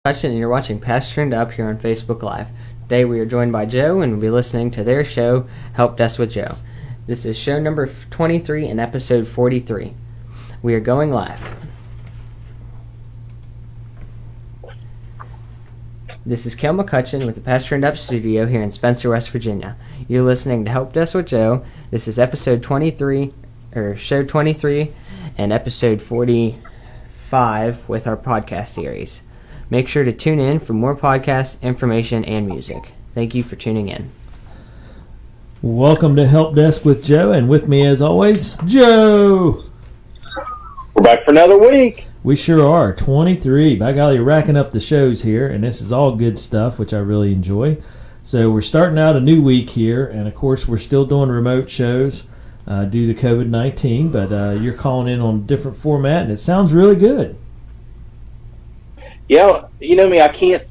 And you're watching Past Turned Up here on Facebook Live. Today we are joined by Joe and we'll be listening to their show, Help Desk with Joe. This is show number 23 and episode 43. We are going live. This is Kel McCutcheon with the Past Turned Up studio here in Spencer, West Virginia. You're listening to Help Desk with Joe. This is episode 23, or show 23, and episode 45 with our podcast series. Make sure to tune in for more podcasts, information, and music. Thank you for tuning in. Welcome to Help Desk with Joe, and with me as always, Joe! We're back for another week. We sure are. 23. By golly, racking up the shows here, and this is all good stuff, which I really enjoy. So we're starting out a new week here, and of course we're still doing remote shows due to COVID-19, but you're calling in on a different format, and it sounds really good. Yeah, you know me, I can't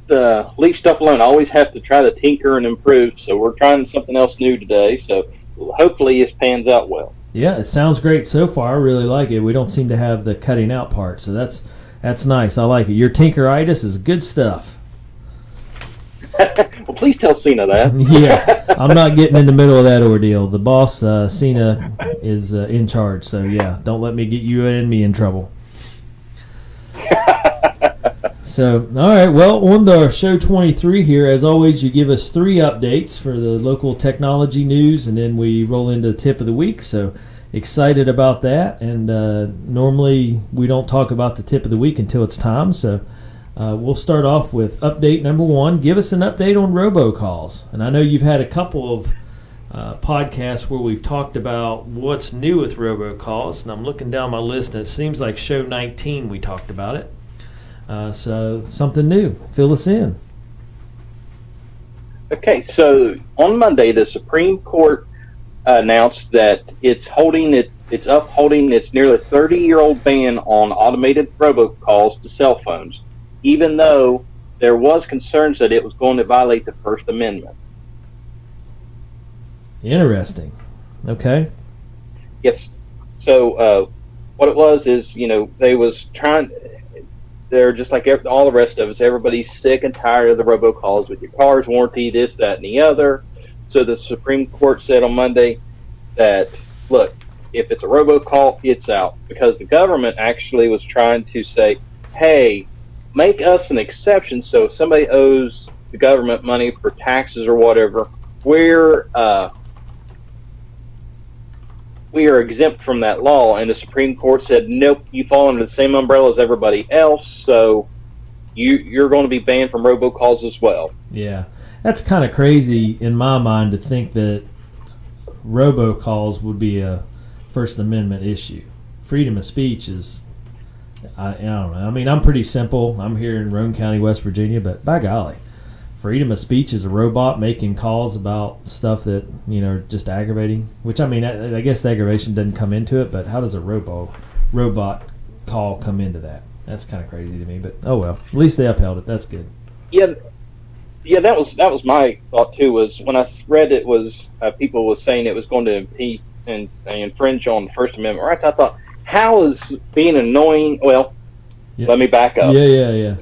leave stuff alone. I always have to try to tinker and improve, so we're trying something else new today, so hopefully this pans out well. Yeah, it sounds great so far. I really like it. We don't seem to have the cutting out part, so that's nice. I like it. Your tinkeritis is good stuff. Well, please tell Cena that. Yeah, I'm not getting in the middle of that ordeal. The boss, Cena, is in charge, so yeah, don't let me get you and me in trouble. So, all right, well, on to show 23 here, as always, you give us 3 updates for the local technology news, and then we roll into the tip of the week, so excited about that. And normally we don't talk about the tip of the week until it's time, so we'll start off with update number 1. Give us an update on robocalls. And I know you've had a couple of podcasts where we've talked about what's new with robocalls, and I'm looking down my list, and it seems like show 19 we talked about it. So something new. Fill us in. Okay, so on Monday, the Supreme Court announced that it's upholding its nearly 30-year-old ban on automated robocalls to cell phones, even though there was concerns that it was going to violate the First Amendment. Interesting. Okay. Yes. So what it was is, they was trying. They're just like all the rest of us. Everybody's sick and tired of the robocalls with your car's warranty, this, that, and the other. So the Supreme Court said on Monday that, look, if it's a robocall, it's out. Because the government actually was trying to say, hey, make us an exception. So if somebody owes the government money for taxes or whatever, we are exempt from that law. And the Supreme Court said, nope, you fall under the same umbrella as everybody else, so you're going to be banned from robocalls as well. Yeah, that's kind of crazy in my mind to think that robocalls would be a First Amendment issue. Freedom of speech is, I don't know. I mean, I'm pretty simple. I'm here in Roane County, West Virginia, but by golly, freedom of speech is a robot making calls about stuff that, just aggravating. Which, I mean, I guess the aggravation doesn't come into it, but how does a robot call come into that? That's kind of crazy to me, but oh well. At least they upheld it. That's good. Yeah, that was my thought too. Was when I read it was people was saying it was going to impede and infringe on the First Amendment rights. I thought, how is being annoying? Well, yeah. Let me back up. Yeah.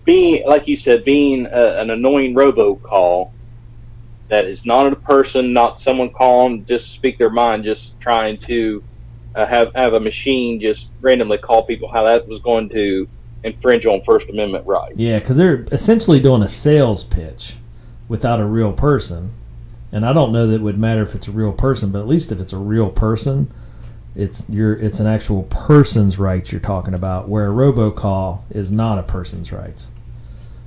Being, like you said, being an annoying robocall that is not a person, not someone calling just to speak their mind, just trying to have a machine just randomly call people, how that was going to infringe on First Amendment rights. Yeah, because they're essentially doing a sales pitch without a real person. And I don't know that it would matter if it's a real person, but at least if it's a real person, it's an actual person's rights you're talking about, where a robocall is not a person's rights.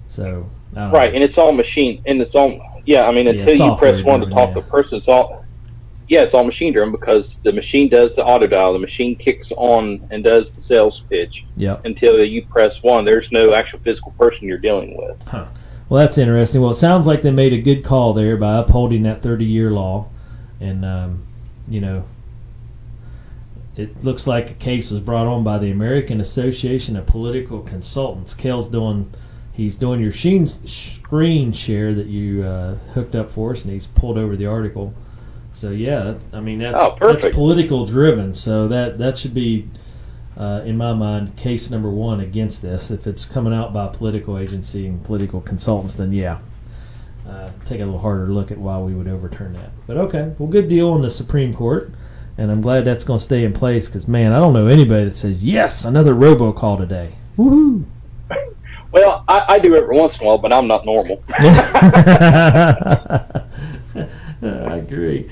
So right, and it's all machine, and it's all until you press 1 to talk to a person, it's all machine driven because the machine does the auto dial, the machine kicks on and does the sales pitch. Yep. Until you press 1, there's no actual physical person you're dealing with. Huh. Well, that's interesting. Well, it sounds like they made a good call there by upholding that 30-year law, and it looks like a case was brought on by the American Association of Political Consultants. He's doing your screen share that you hooked up for us, and he's pulled over the article. So yeah, that's political driven. So that should be in my mind, case number one against this. If it's coming out by a political agency and political consultants, then yeah, take a little harder look at why we would overturn that. But okay, well, good deal on the Supreme Court, and I'm glad that's going to stay in place because, man, I don't know anybody that says, yes, another robocall today. Woohoo! Well, I do every once in a while, but I'm not normal. I agree.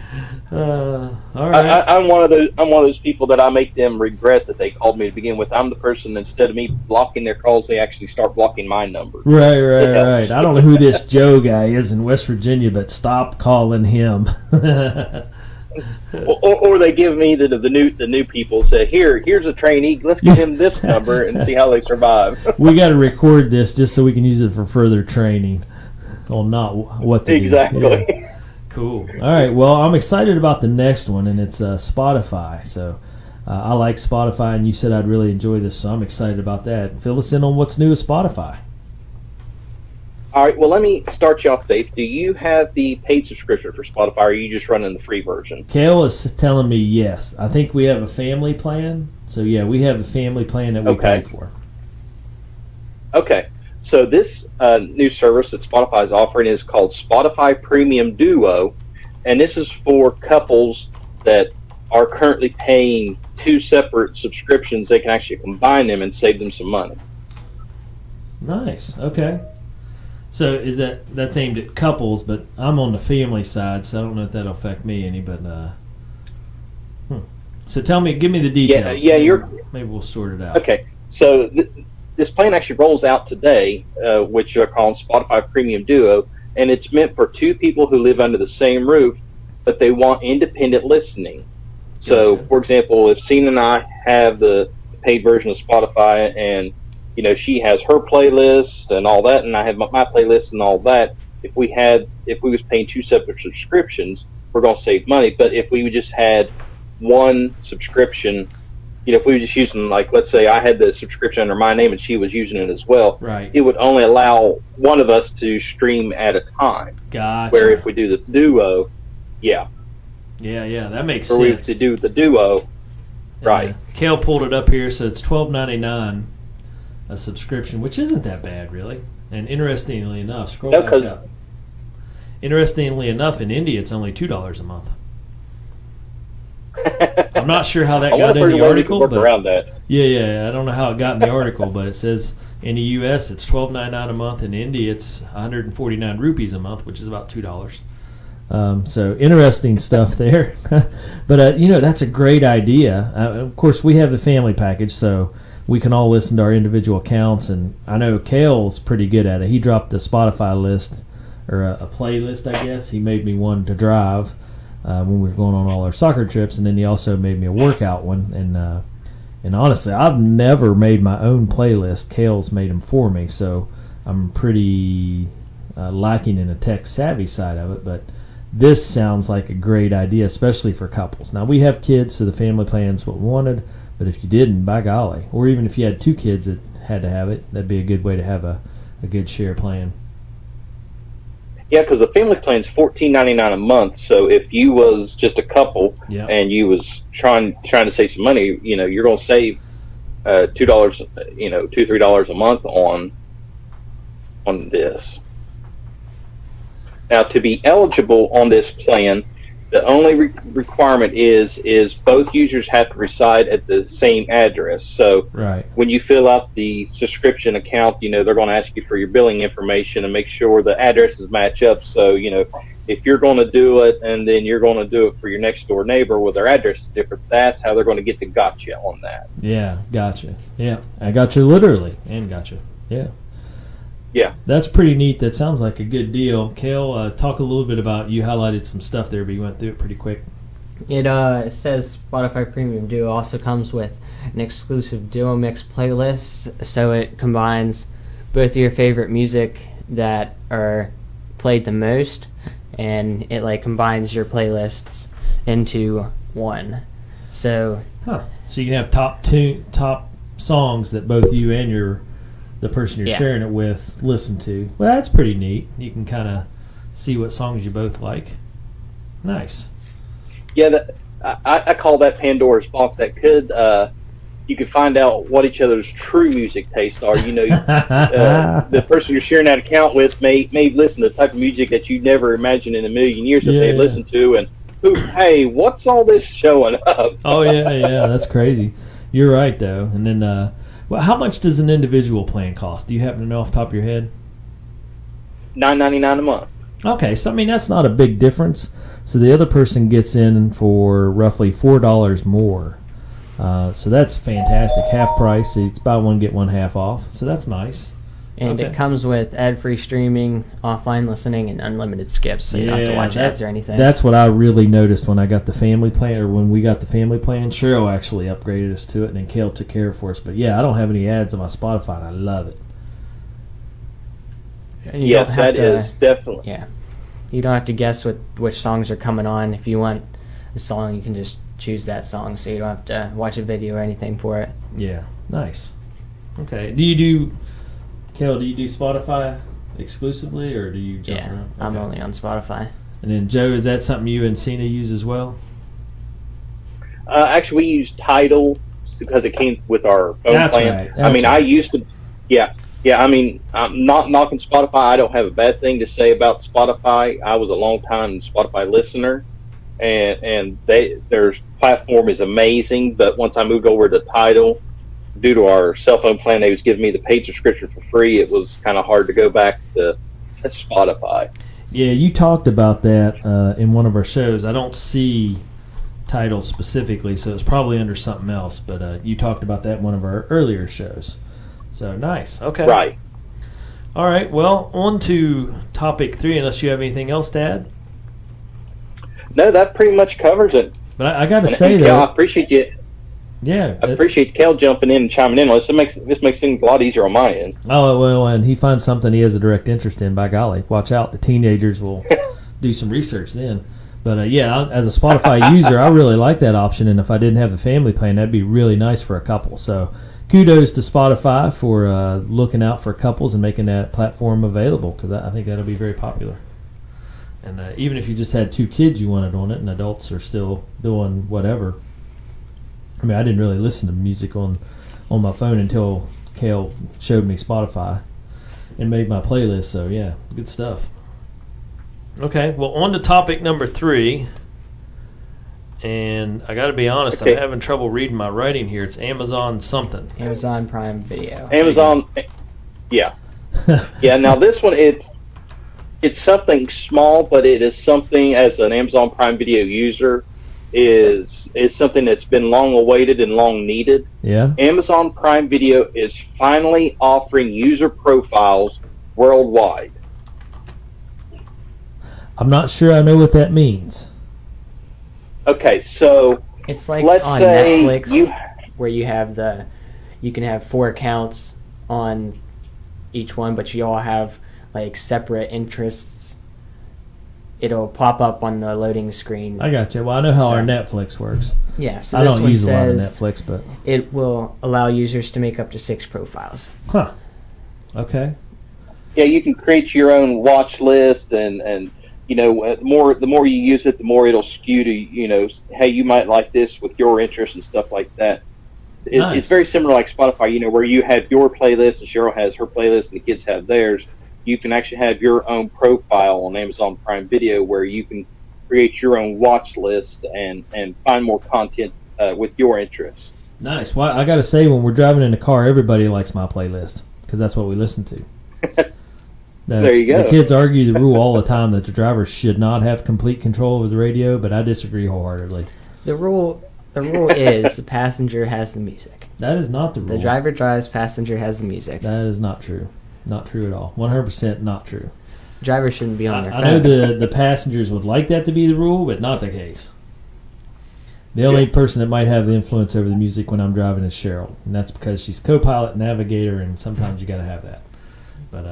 All right. I'm one of those people that I make them regret that they called me to begin with. I'm the person, instead of me blocking their calls, they actually start blocking my number. Right. I don't know who this Joe guy is in West Virginia, but stop calling him. or they give me the new people, say, here's a trainee, let's give him this number and see how they survive. We got to record this just so we can use it for further training on not what to exactly. do. Yeah. Cool. All right. Well, I'm excited about the next one, and it's Spotify. So I like Spotify, and you said I'd really enjoy this, so I'm excited about that. Fill us in on what's new with Spotify. All right. Well, let me start you off, Dave. Do you have the paid subscription for Spotify, or are you just running the free version? Kale is telling me yes. I think we have a family plan. So, yeah, we have a family plan that we pay for. Okay. So this new service that Spotify is offering is called Spotify Premium Duo, and this is for couples that are currently paying two separate subscriptions. They can actually combine them and save them some money. Nice. Okay. So that's aimed at couples, but I'm on the family side, so I don't know if that'll affect me any. But So give me the details. Yeah, maybe we'll sort it out. Okay. So this plan actually rolls out today, which are called Spotify Premium Duo, and it's meant for two people who live under the same roof, but they want independent listening. So, Gotcha. for example, if Cena and I have the paid version of Spotify, and she has her playlist and all that, and I have my playlist and all that, if we was paying two separate subscriptions, we're going to save money. But if we just had one subscription, if we were just using, like, let's say I had the subscription under my name and she was using it as well, right, it would only allow one of us to stream at a time. Gotcha. Where if we do the duo, yeah, that makes or sense. we do the duo, right? Kale pulled it up here, so it's $12.99 a subscription, which isn't that bad, really. And interestingly enough, scroll back up. Interestingly enough, in India, it's only $2 a month. I'm not sure how that got in the article, but around that. Yeah, I don't know how it got in the article, but it says in the U.S. it's $12.99 a month. In India, it's 149 rupees a month, which is about $2. So interesting stuff there. But that's a great idea. Of course, we have the family package, so we can all listen to our individual accounts. And I know Kale's pretty good at it. He dropped the Spotify list, or a playlist, I guess. He made me one to drive when we were going on all our soccer trips, and then he also made me a workout one. And honestly, I've never made my own playlist. Kale's made them for me, so I'm pretty lacking in the tech savvy side of it. But this sounds like a great idea, especially for couples. Now, we have kids, so the family plan's what we wanted. But if you didn't, by golly, or even if you had two kids that had to have it, that'd be a good way to have a good share plan. Yeah, because the family plan is $14.99 a month. So if you was just a couple and you was trying to save some money, you're going to save $2, $2-3 a month on this. Now, to be eligible on this plan, the only requirement is both users have to reside at the same address. So right, when you fill out the subscription account, they're going to ask you for your billing information and make sure the addresses match up. So, if you're going to do it and then you're going to do it for your next door neighbor where their address is different, that's how they're going to get the gotcha on that. Yeah, gotcha. Yeah, I got you literally and gotcha. Yeah. Yeah. That's pretty neat. That sounds like a good deal. Kale, talk a little bit about, you highlighted some stuff there, but you went through it pretty quick. It says Spotify Premium Duo also comes with an exclusive Duo Mix playlist, so it combines both your favorite music that are played the most, and it combines your playlists into one. So you can have top songs that both you and the person you're sharing it with listen to. Well, that's pretty neat. You can kind of see what songs you both like. Nice. Yeah, I call that Pandora's box. That could you can find out what each other's true music tastes are. The person you're sharing that account with may listen to the type of music that you never imagined in a million years that they listen to, and hey, what's all this showing up? Oh yeah, that's crazy. You're right though. And then, well, how much does an individual plan cost? Do you happen to know off the top of your head? $9.99 a month. Okay, so I mean that's not a big difference. So the other person gets in for roughly $4 more. So that's fantastic. Half price. So it's buy one get one half off. So that's nice. And it comes with ad-free streaming, offline listening, and unlimited skips, so you don't have to watch ads or anything. That's what I really noticed when I got the family plan, or when we got the family plan. Cheryl actually upgraded us to it, and then Kale took care of it for us. But yeah, I don't have any ads on my Spotify, and I love it. Yes, that is definitely. Yeah. You don't have to guess which songs are coming on. If you want a song, you can just choose that song, so you don't have to watch a video or anything for it. Yeah, nice. Okay. Do you do Spotify exclusively, or do you jump around? Okay. I'm only on Spotify. And then, Joe, is that something you and Cena use as well? Actually, we use Tidal because it came with our phone plan. Right. I mean, I used to, yeah. I mean, I'm not knocking Spotify. I don't have a bad thing to say about Spotify. I was a long time Spotify listener, and their platform is amazing. But once I moved over to Tidal, due to our cell phone plan, they was giving me the paid subscription for free. It was kind of hard to go back to Spotify. Yeah, you talked about that in one of our shows. I don't see Tidal specifically, so it's probably under something else. But you talked about that in one of our earlier shows. So nice. Okay. Right. All right. Well, on to topic 3. Unless you have anything else to add. No, that pretty much covers it. But I got to say that I appreciate you. Yeah, I appreciate Kel jumping in and chiming in. This makes things a lot easier on my end. Oh well, and he finds something he has a direct interest in. By golly, watch out! The teenagers will do some research then. But yeah, as a Spotify user, I really like that option. And if I didn't have the family plan, that'd be really nice for a couple. So kudos to Spotify for looking out for couples and making that platform available, because I think that'll be very popular. And even if you just had 2 kids you wanted on it, and adults are still doing whatever. I mean, I didn't really listen to music on my phone until Kale showed me Spotify and made my playlist. So yeah, good stuff. Okay, well, on to topic number 3. And I got to be honest, I'm having trouble reading my writing here. It's Amazon something. Amazon Prime Video. Amazon, yeah. Yeah, now this one, it's something small, but it is something, as an Amazon Prime Video user, is something that's been long awaited and long needed. Yeah. Amazon Prime Video is finally offering user profiles worldwide. I'm not sure I know what that means. Okay, so it's like let's on say Netflix where you can have 4 accounts on each one, but you all have like separate interests. It'll pop up on the loading screen. I got you. Well, I know how our Netflix works. Yeah, so I this don't one use a lot of says Netflix, but it will allow users to make up to 6 profiles. Huh. Okay. Yeah, you can create your own watch list, and you know, the more you use it, the more it'll skew to, you know, hey, you might like this with your interests and stuff like that. Nice. It's very similar like Spotify, you know, where you have your playlist and Cheryl has her playlist and the kids have theirs. You can actually have your own profile on Amazon Prime Video where you can create your own watch list and find more content with your interests. Nice. Well, I got to say, when we're driving in the car, everybody likes my playlist because that's what we listen to. There you go. The kids argue the rule all the time that the driver should not have complete control over the radio, but I disagree wholeheartedly. The rule is the passenger has the music. That is not the rule. The driver drives, passenger has the music. That is not true. Not true at all. 100% not true. Driver shouldn't be on their phone. I know the passengers would like that to be the rule, but not the case. The only person that might have the influence over the music when I'm driving is Cheryl, and that's because she's co-pilot, navigator, and sometimes you got to have that. But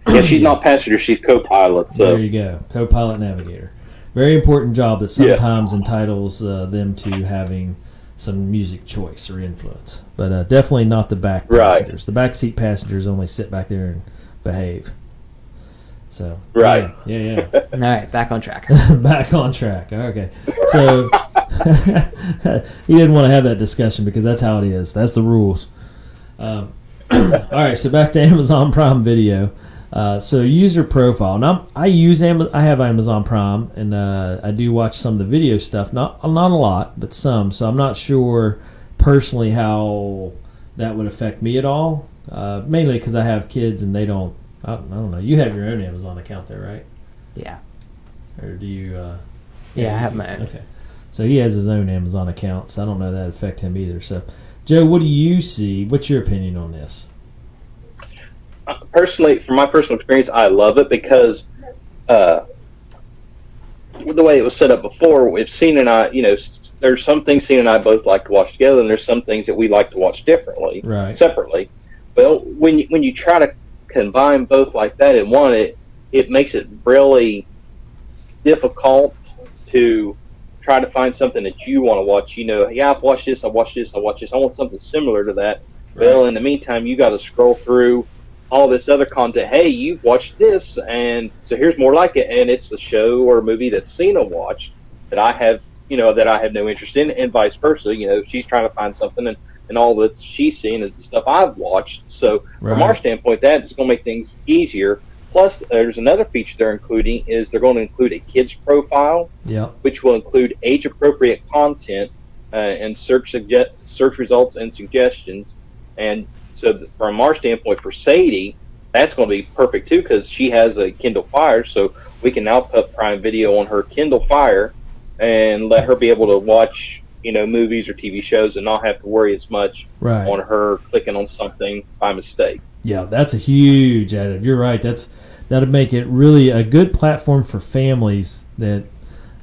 yeah, she's not passenger; she's co-pilot. So there you go, co-pilot, navigator. Very important job that sometimes entitles them to having some music choice or influence, but definitely not the back passengers. The back seat passengers only sit back there and behave. So Right. Yeah. All right, back on track. Back on track. Okay. So he didn't want to have that discussion because that's how it is. That's the rules. All right. So back to Amazon Prime Video. So user profile. Now I have Amazon Prime, and I do watch some of the video stuff. Not a lot, but some. So I'm not sure personally how that would affect me at all. Mainly because I have kids and they don't. I don't know. You have your own Amazon account there, right? Yeah. Or do you? Yeah, I have my own. Okay. So he has his own Amazon account, so I don't know that affect him either. So, Joe, what do you see? What's your opinion on this? Personally, from my personal experience, I love it because the way it was set up before, if Cena and I, there's some things Cena and I both like to watch together, and there's some things that we like to watch differently, right, separately. Well, when you try to combine both like that in one, it makes it really difficult to try to find something that you want to watch. Yeah, I've watched this, I watched this, I watched this. I want something similar to that. Right. Well, in the meantime, you got to scroll through all this other content. Hey, you've watched this, and so here's more like it. And it's a show or a movie that Cena watched that I have, that I have no interest in, and vice versa. She's trying to find something, and all that she's seen is the stuff I've watched. So right. From our standpoint, that is going to make things easier. Plus, there's another feature they're including is they're going to include a kids profile, which will include age-appropriate content and search results and suggestions. And so from our standpoint for Sadie, that's going to be perfect too because she has a Kindle Fires, so we can now put Prime Video on her Kindle Fire and let her be able to watch movies or TV shows and not have to worry as much on her clicking on something by mistake. Yeah, that's a huge additive. You're right. That'll make it really a good platform for families that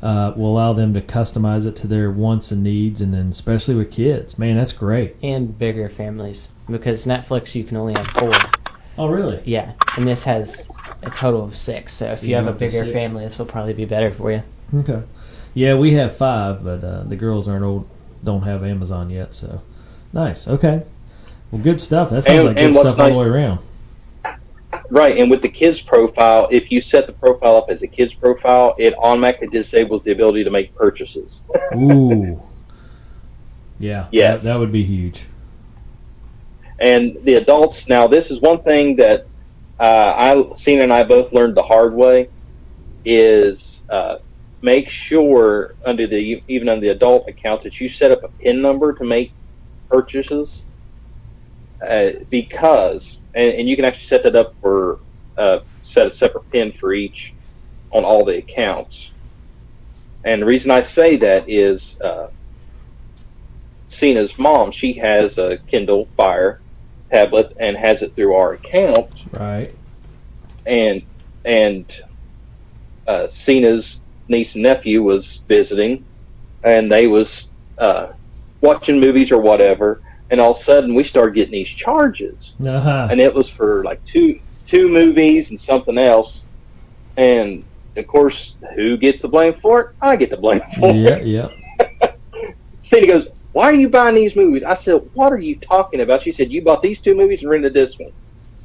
will allow them to customize it to their wants and needs, and then especially with kids. Man, that's great. And bigger families, because Netflix you can only have 4. Oh, really? Yeah, and this has a total of 6. So if you have a bigger family, this will probably be better for you. Okay. Yeah, we have 5, but the girls don't have Amazon yet. So nice. Okay. Well, good stuff. That sounds like good stuff all the way around. Right, and with the kids profile, if you set the profile up as a kids profile, it automatically disables the ability to make purchases. Ooh. Yeah. Yes. That would be huge. And the adults, now this is one thing that Cena and I both learned the hard way, is make sure even under the adult account that you set up a PIN number to make purchases, because and you can actually set that up for set a separate PIN for each on all the accounts. And the reason I say that is Cena's mom, she has a Kindle Fire tablet and has it through our account. Right. And Cena's niece and nephew was visiting, and they was watching movies or whatever, and all of a sudden we started getting these charges. And it was for like two movies and something else. And of course, who gets the blame for it? I get the blame for it. Yeah. Cena goes, "Why are you buying these movies?" I said, "What are you talking about?" She said, "You bought these 2 movies and rented this one."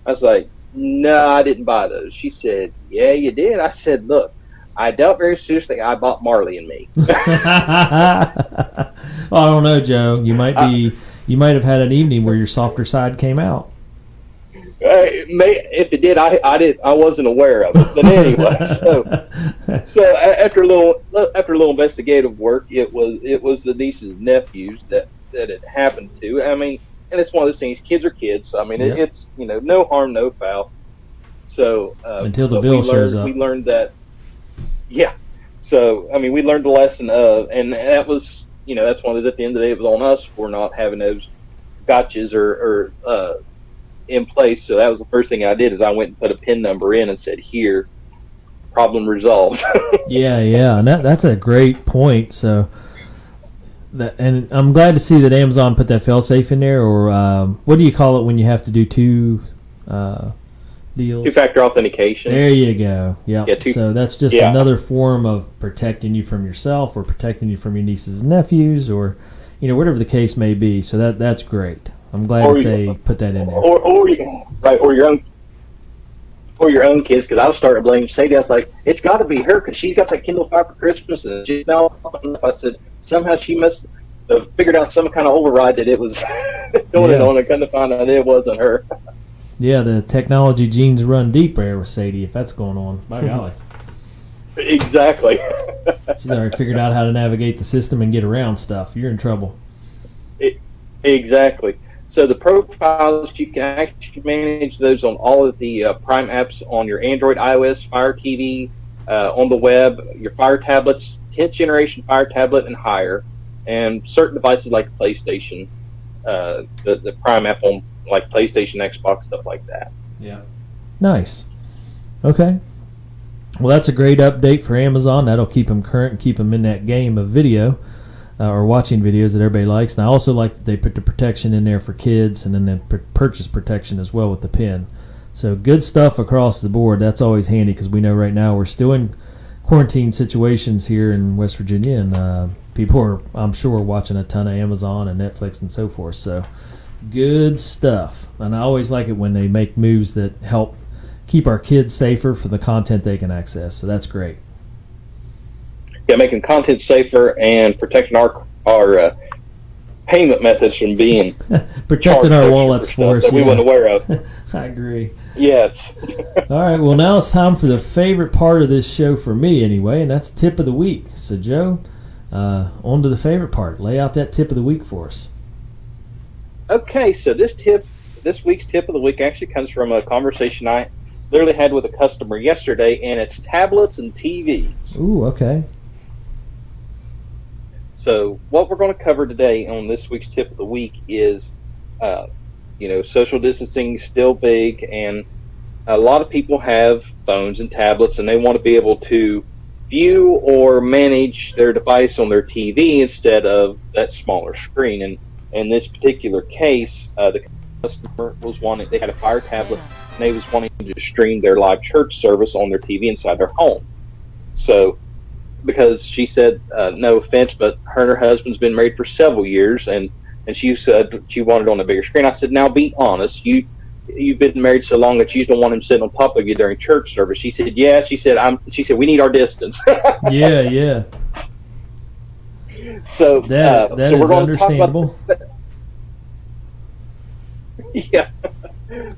I was like, "No, I didn't buy those." She said, "Yeah, you did." I said, "Look, I doubt very seriously I bought Marley and Me." Well, I don't know, Joe. You might have had an evening where your softer side came out. If it did, I wasn't aware of it. But anyway, so after a little investigative work, it was the nieces and nephews that it happened to. I mean, and it's one of those things. Kids are kids. So, I mean, it's no harm, no foul. So until the bill shows up, we learned that. Yeah. So I mean, we learned the lesson of, and that was that's one of those. At the end of the day, it was on us for not having those gotchas or in place. So that was the first thing I did is I went and put a PIN number in and said, "Here, problem resolved." yeah, and that's a great point. So, and I'm glad to see that Amazon put that fail-safe in there, or what do you call it when you have to do 2 deals? 2-factor authentication. There you go. Yep. Yeah. So that's just another form of protecting you from yourself, or protecting you from your nieces and nephews, or whatever the case may be. So that's great. I'm glad that they put that in there. Or your own for your own kids, because I was starting to blame Sadie. I was like, it's got to be her because she's got that Kindle Fire for Christmas, and she's now. I said somehow she must have figured out some kind of override that it was doing it on, and couldn't find out it wasn't her. Yeah, the technology genes run deep there with Sadie. If that's going on, by golly. Exactly. She's already figured out how to navigate the system and get around stuff. You're in trouble. Exactly. So the profiles, you can actually manage those on all of the Prime apps on your Android, iOS, Fire TV, on the web, your Fire tablets, 10th generation Fire tablet and higher, and certain devices like PlayStation, the Prime app on like PlayStation, Xbox, stuff like that. Yeah. Nice. Okay. Well, that's a great update for Amazon. That'll keep them current and keep them in that game of video. Or watching videos that everybody likes. And I also like that they put the protection in there for kids, and then the purchase protection as well with the pen. So good stuff across the board. That's always handy because we know right now we're still in quarantine situations here in West Virginia, and people are, I'm sure, watching a ton of Amazon and Netflix and so forth. So good stuff. And I always like it when they make moves that help keep our kids safer for the content they can access. So that's great. Yeah, making content safer and protecting our payment methods from being protecting our wallets for us that we weren't aware of. I agree. Yes. All right, well, now it's time for the favorite part of this show for me anyway, and that's tip of the week. So, Joe, on to the favorite part. Lay out that tip of the week for us. Okay, so this week's tip of the week actually comes from a conversation I literally had with a customer yesterday, and it's tablets and TVs. Ooh, okay. So what we're going to cover today on this week's tip of the week is, social distancing is still big, and a lot of people have phones and tablets, and they want to be able to view or manage their device on their TV instead of that smaller screen. And in this particular case, the customer was wanting, they had a Fire tablet, and they was wanting to stream their live church service on their TV inside their home. So, because she said, no offense, but her and her husband's been married for several years, and she said she wanted it on a bigger screen. I said, now be honest, you've been married so long that you don't want him sitting on top of you during church service. She said, yeah. She said, we need our distance. Yeah. So that so is we're going understandable. To talk about yeah.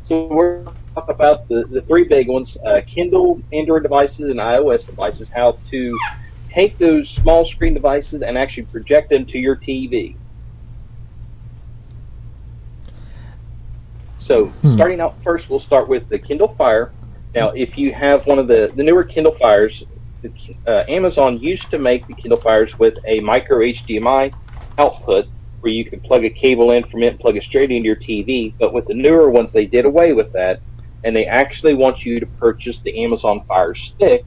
So we're going to talk about the three big ones: Kindle, Android devices, and iOS devices. How to take those small screen devices and actually project them to your TV. So starting out first, we'll start with the Kindle Fire. Now, if you have one of the newer Kindle Fires, Amazon used to make the Kindle Fires with a micro HDMI output where you could plug a cable in from it and plug it straight into your TV. But with the newer ones, they did away with that, and they actually want you to purchase the Amazon Fire Stick,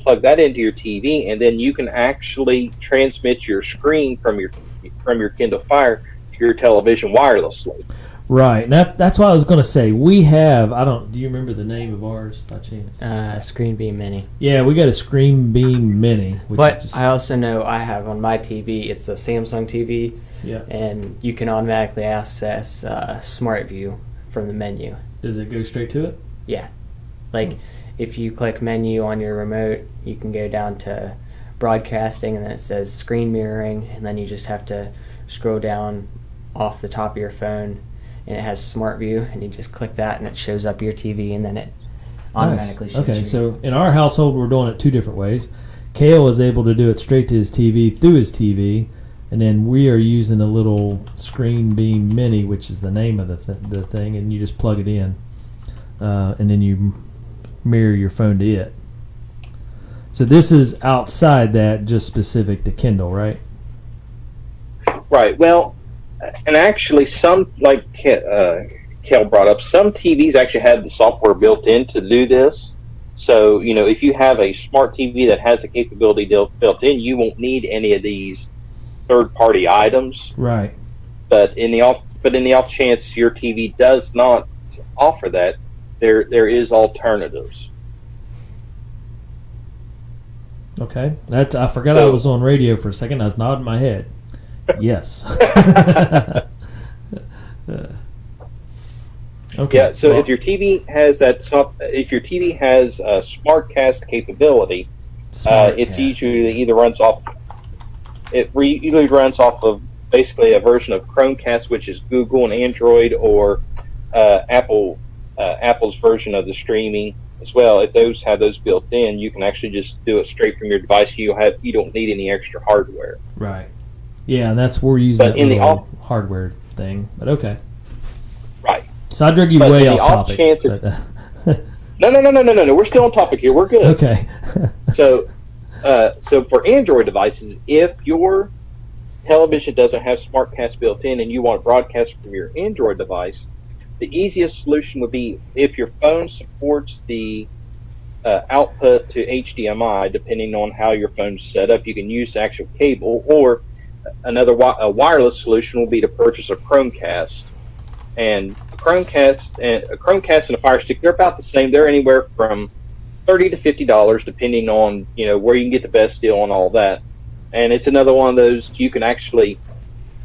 plug that into your TV, and then you can actually transmit your screen from your Kindle Fire to your television wirelessly. Right. That's what I was going to say. We have, do you remember the name of ours by chance? Screen Beam Mini. Yeah, we got a Screen Beam Mini. But I also know I have on my TV, it's a Samsung TV, and you can automatically access Smart View from the menu. Does it go straight to it? Yeah. If you click menu on your remote, you can go down to broadcasting, and then it says screen mirroring, and then you just have to scroll down off the top of your phone, and it has Smart View, and you just click that, and it shows up your TV, and then it automatically shows you. Okay, so in our household, we're doing it two different ways. Kale is able to do it straight to his TV through his TV, and then we are using a little Screen Beam Mini, which is the name of the thing, and you just plug it in, and then you mirror your phone to it. So this is outside that, just specific to Kindle, right? Right. Well, and actually, some, like Kel brought up, some TVs actually have the software built in to do this. So, if you have a smart TV that has the capability built in, you won't need any of these third-party items. Right. But in the off chance your TV does not offer that, there is alternatives. Okay. I forgot I was on radio for a second. I was nodding my head. Yes. Okay. Yeah. So Well, if your TV has if your TV has SmartCast capability, it's SmartCast. usually either runs off. Usually runs off of basically a version of Chromecast, which is Google and Android, or Apple's version of the streaming as well. If those have those built in, you can actually just do it straight from your device. You don't need any extra hardware. Right. Yeah, and that's where we're using But that in the little hardware thing. But okay. Right. So I drug you But way in the off off topic. chance But, No. We're still on topic here. We're good. okay. So for Android devices, if your television doesn't have SmartCast built in and you want to broadcast from your Android device, the easiest solution would be if your phone supports the output to HDMI, depending on how your phone's set up, you can use the actual cable, or a wireless solution will be to purchase a Chromecast. And a Chromecast and a Fire Stick, they're about the same. They're anywhere from $30 to $50, depending on where you can get the best deal on all that. And it's another one of those you can actually,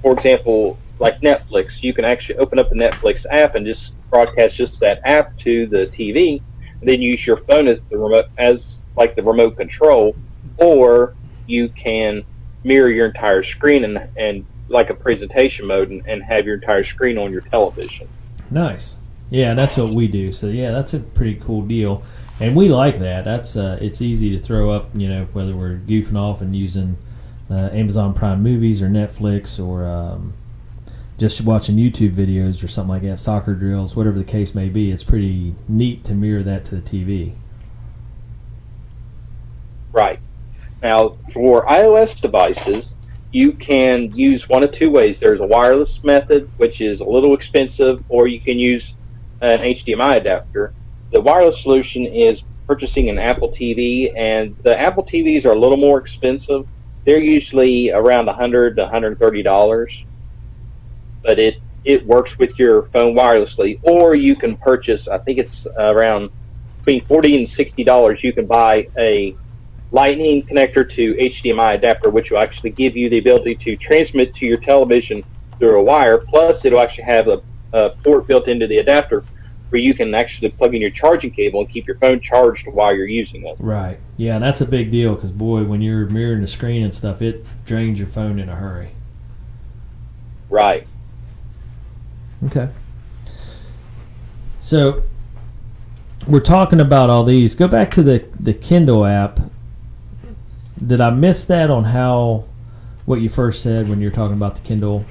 for example, like Netflix, you can actually open up the Netflix app and just broadcast just that app to the TV, and then use your phone as the remote control, or you can mirror your entire screen and like a presentation mode and have your entire screen on your television. Nice. Yeah, that's what we do. So yeah, that's a pretty cool deal, and we like that. That's it's easy to throw up. Whether we're goofing off and using Amazon Prime Movies or Netflix or just watching YouTube videos or something like that, soccer drills, whatever the case may be. It's pretty neat to mirror that to the TV. Right. Now, for iOS devices, you can use one of two ways. There's a wireless method, which is a little expensive, or you can use an HDMI adapter. The wireless solution is purchasing an Apple TV, and the Apple TVs are a little more expensive. They're usually around $100 to $130, but it works with your phone wirelessly. Or you can purchase, I think it's around between $40 and $60. You can buy a Lightning connector to HDMI adapter, which will actually give you the ability to transmit to your television through a wire. Plus, it'll actually have a port built into the adapter where you can actually plug in your charging cable and keep your phone charged while you're using it. Right. Yeah, and that's a big deal because, boy, when you're mirroring the screen and stuff, it drains your phone in a hurry. Right. Okay. So we're talking about all these. Go back to the Kindle app. Did I miss that on what you first said when you were talking about the Kindle?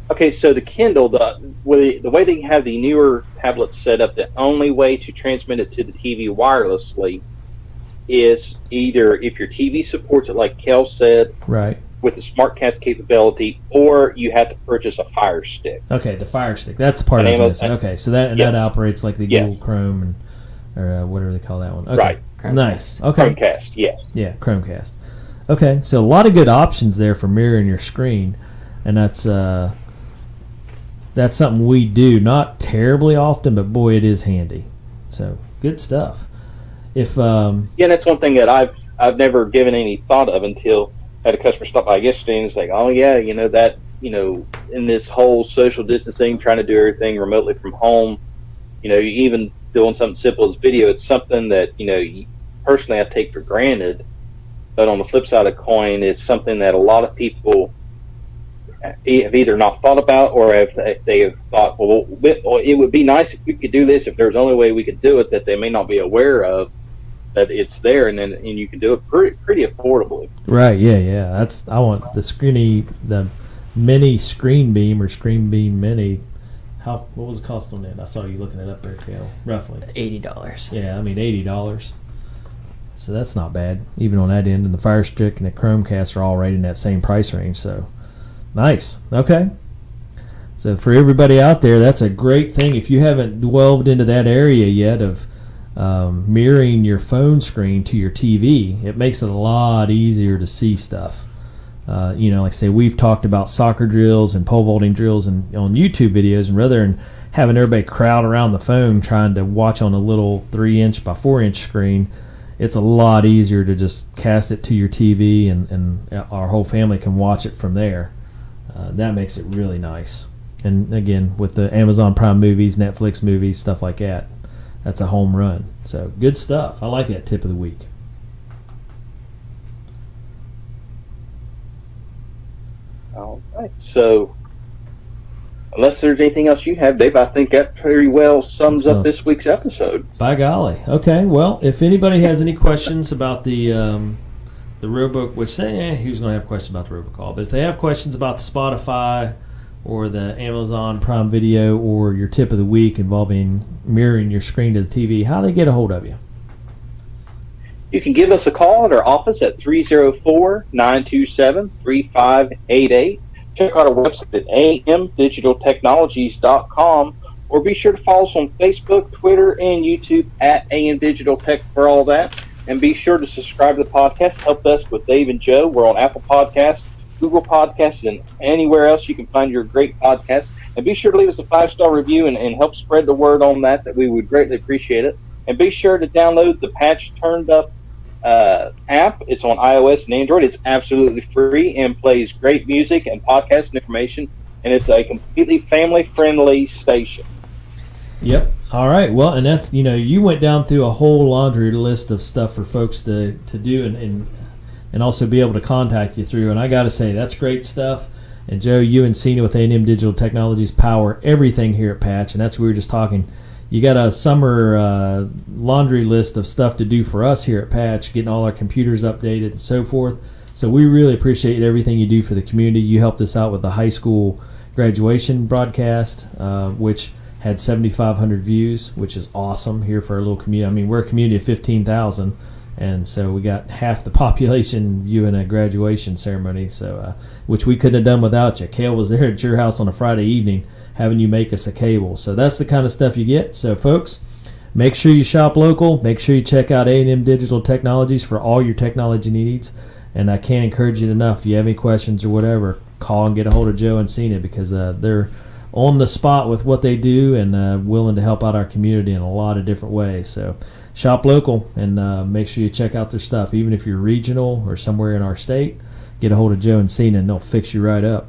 Okay, so the Kindle, the way they have the newer tablets set up, the only way to transmit it to the TV wirelessly is either if your TV supports it, like Kel said, right, with the SmartCast capability, or you have to purchase a Fire Stick. Okay, the Fire Stick. That's the part I was missing. Okay, so that operates like the Google Chrome or whatever they call that one. Okay. Right. Chromecast. Nice. Okay. Chromecast, yes. Yeah, Chromecast. Okay, so a lot of good options there for mirroring your screen, and that's something we do not terribly often, but boy, it is handy. So good stuff. If that's one thing that I've never given any thought of until I had a customer stop by yesterday and it's like, oh yeah, in this whole social distancing, trying to do everything remotely from home, even doing something simple as video, it's something that personally I take for granted. But on the flip side of the coin, it's something that a lot of people have either not thought about, or they have thought, well, it would be nice if we could do this, if there's only way we could do it, that they may not be aware of, that it's there, and you can do it pretty affordably. Right, yeah. I want the mini screen beam or screen beam mini. What was the cost on that? I saw you looking it up there, Cal. Roughly $80. Yeah, I mean $80. So that's not bad, even on that end. And the Fire Stick and the Chromecast are all right in that same price range. So nice. Okay. So for everybody out there, that's a great thing. If you haven't delved into that area yet of mirroring your phone screen to your TV, it makes it a lot easier to see stuff. Like I say, we've talked about soccer drills and pole vaulting drills on YouTube videos, and rather than having everybody crowd around the phone trying to watch on a little 3-inch by 4-inch screen, it's a lot easier to just cast it to your TV, and our whole family can watch it from there. That makes it really nice. And again, with the Amazon Prime movies, Netflix movies, stuff like that, that's a home run. So good stuff. I like that tip of the week. All right. So, unless there's anything else you have, Dave, I think that pretty well sums up this week's episode. By golly. Okay. Well, if anybody has any questions about the Robo, which who's going to have questions about the Robocall? But if they have questions about the Spotify or the Amazon Prime Video or your tip of the week involving mirroring your screen to the TV, how do they get a hold of you? You can give us a call at our office at 304-927-3588. Check out our website at amdigitaltechnologies.com, or be sure to follow us on Facebook, Twitter, and YouTube at AM Digital Tech for all that. And be sure to subscribe to the podcast. Help us with Dave and Joe. We're on Apple Podcasts, Google Podcasts, and anywhere else you can find your great podcasts. And be sure to leave us a 5-star review and help spread the word on that we would greatly appreciate it. And be sure to download the Patch Turned Up app. It's on iOS and Android. It's absolutely free and plays great music and podcast and information. And it's a completely family-friendly station. Yep. All right. Well, and that's, you went down through a whole laundry list of stuff for folks to do and also be able to contact you through. And I got to say, that's great stuff. And Joe, you and Cena with A&M Digital Technologies power everything here at Patch. And that's what we were just talking. You got a summer laundry list of stuff to do for us here at Patch, getting all our computers updated and so forth. So we really appreciate everything you do for the community. You helped us out with the high school graduation broadcast, which had 7,500 views, which is awesome here for our little community. I mean, we're a community of 15,000, and so we got half the population viewing a graduation ceremony, so which we couldn't have done without you. Kale was there at your house on a Friday evening having you make us a cable. So that's the kind of stuff you get. So, folks, make sure you shop local. Make sure you check out A&M Digital Technologies for all your technology needs. And I can't encourage you enough. If you have any questions or whatever, call and get a hold of Joe and Cena, because they're on the spot with what they do and willing to help out our community in a lot of different ways. So shop local and make sure you check out their stuff. Even if you're regional or somewhere in our state, get a hold of Joe and Cena and they'll fix you right up.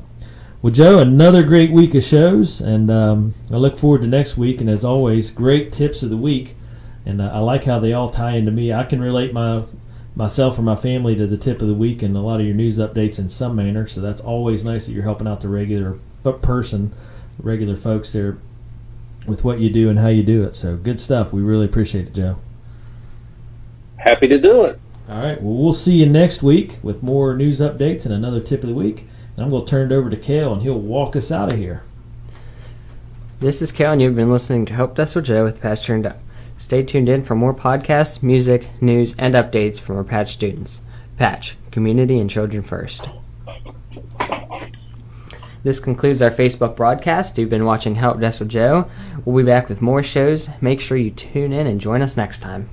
Well, Joe, another great week of shows, and I look forward to next week. And as always, great tips of the week, and I like how they all tie into me. I can relate myself or my family to the tip of the week and a lot of your news updates in some manner, so that's always nice that you're helping out the regular folks there with what you do and how you do it. So good stuff. We really appreciate it, Joe. Happy to do it. All right. Well, we'll see you next week with more news updates and another tip of the week. And I'm going to turn it over to Kale, and he'll walk us out of here. This is Kale, and you've been listening to Hope Desk with Joe with Patch Turned Up. Stay tuned in for more podcasts, music, news, and updates from our Patch students. Patch, community and children first. This concludes our Facebook broadcast. You've been watching Help Desk with Joe. We'll be back with more shows. Make sure you tune in and join us next time.